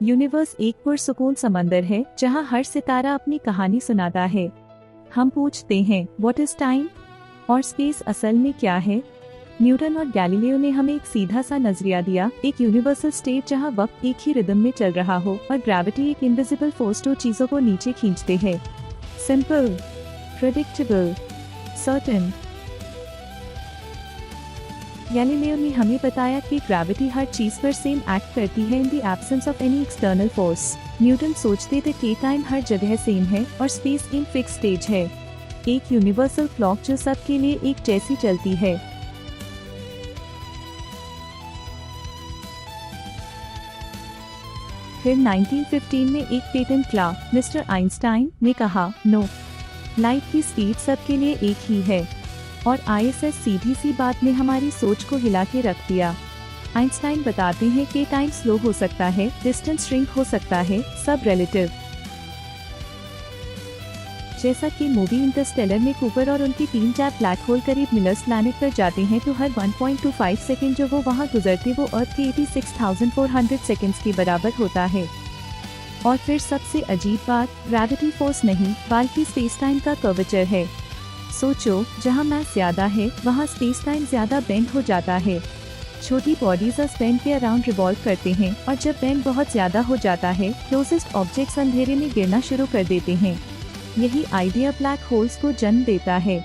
Universe एक पुरसुकून समंदर है जहाँ हर सितारा अपनी कहानी सुनाता है। हम पूछते हैं व्हाट इज टाइम और स्पेस असल में क्या है। न्यूटन और गैलीलियो ने हमें एक सीधा सा नजरिया दिया, एक यूनिवर्सल स्टेट जहाँ वक्त एक ही रिदम में चल रहा हो और ग्रेविटी एक इनविजिबल फोर्स जो चीजों को नीचे खींचते हैं। Simple, predictable, certain. गैलीलियो ने हमें बताया कि ग्रेविटी हर चीज पर सेम एक्ट करती है in the absence of any external force. Newton सोचते थे कि टाइम हर जगह सेम है और स्पेस इन फिक्स स्टेज है, एक यूनिवर्सल क्लॉक जो सबके लिए एक जैसी चलती है। फिर 1915 में एक पेटेंट क्लर्क मिस्टर आइंस्टाइन ने कहा नो, लाइट की स्पीड सबके लिए एक ही है। और आईएसएस सीधी सी बात ने हमारी सोच को हिला के रख दिया। आइंस्टाइन बताते हैं कि टाइम स्लो हो सकता है, डिस्टेंस श्रिंक हो सकता है, सब रिलेटिव। जैसा कि मूवी इंटरस्टेलर में कूपर और उनकी 3-4 ब्लैक होल करीब मिलर्स प्लैनेट पर जाते हैं तो हर 1.25 सेकेंड जो वो वहाँ गुजरते वो अर्थ के 86,400 सेकेंड्स के बराबर होता है। और फिर सबसे अजीब बात, ग्रेविटी फोर्स नहीं बल्कि स्पेस टाइम का कर्वेचर है। सोचो, जहाँ मास ज्यादा है वहाँ स्पेस टाइम ज्यादा बेंड हो जाता है। छोटी बॉडीज स्पेन के अराउंड रिवॉल्व करते हैं और जब बेंड बहुत ज्यादा हो जाता है क्लोजेस्ट ऑब्जेक्ट्स अंधेरे में गिरना शुरू कर देते हैं। यही आइडिया ब्लैक होल्स को जन्म देता है।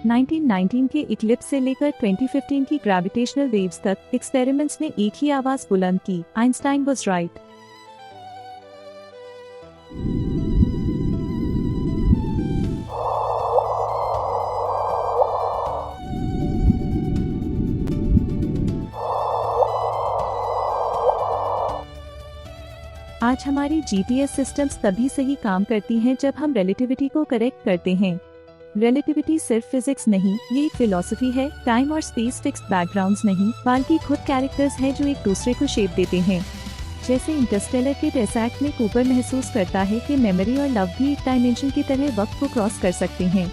1919 के इक्लिप्स से लेकर 2015 की ग्रेविटेशनल वेव्स तक एक्सपेरिमेंट्स ने एक ही आवाज बुलंद की, आइंस्टाइन वाज राइट। आज हमारी जीपीएस सिस्टम्स तभी सही काम करती हैं जब हम रिलेटिविटी को करेक्ट करते हैं। रिलेटिविटी सिर्फ फिजिक्स नहीं, ये एक फिलॉसफी है। टाइम और स्पेस फिक्स्ड बैकग्राउंड्स नहीं बल्कि खुद कैरेक्टर्स हैं जो एक दूसरे को शेप देते हैं। जैसे इंटरस्टेलर के टेसैक्ट में कूपर महसूस करता है कि मेमोरी और लव भी एक डायमेंशन की तरह वक्त को क्रॉस कर सकते हैं।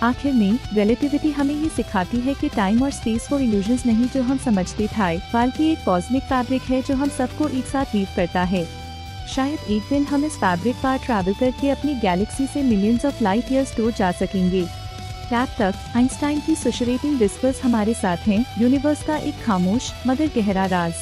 आखिर में रिलेटिविटी हमें ये सिखाती है कि टाइम और स्पेस वो इल्यूजन्स नहीं जो हम समझते थे, बल्कि एक कॉस्मिक फैब्रिक है जो हम सबको एक साथ वीव करता है। शायद एक दिन हम इस फैब्रिक पर ट्रैवल करके अपनी गैलेक्सी से मिलियंस ऑफ लाइट ईयर्स दूर जा सकेंगे। तब तक आइंस्टाइन की सुशरेटिंग विस्पर्स हमारे साथ हैं, यूनिवर्स का एक खामोश मगर गहरा राज।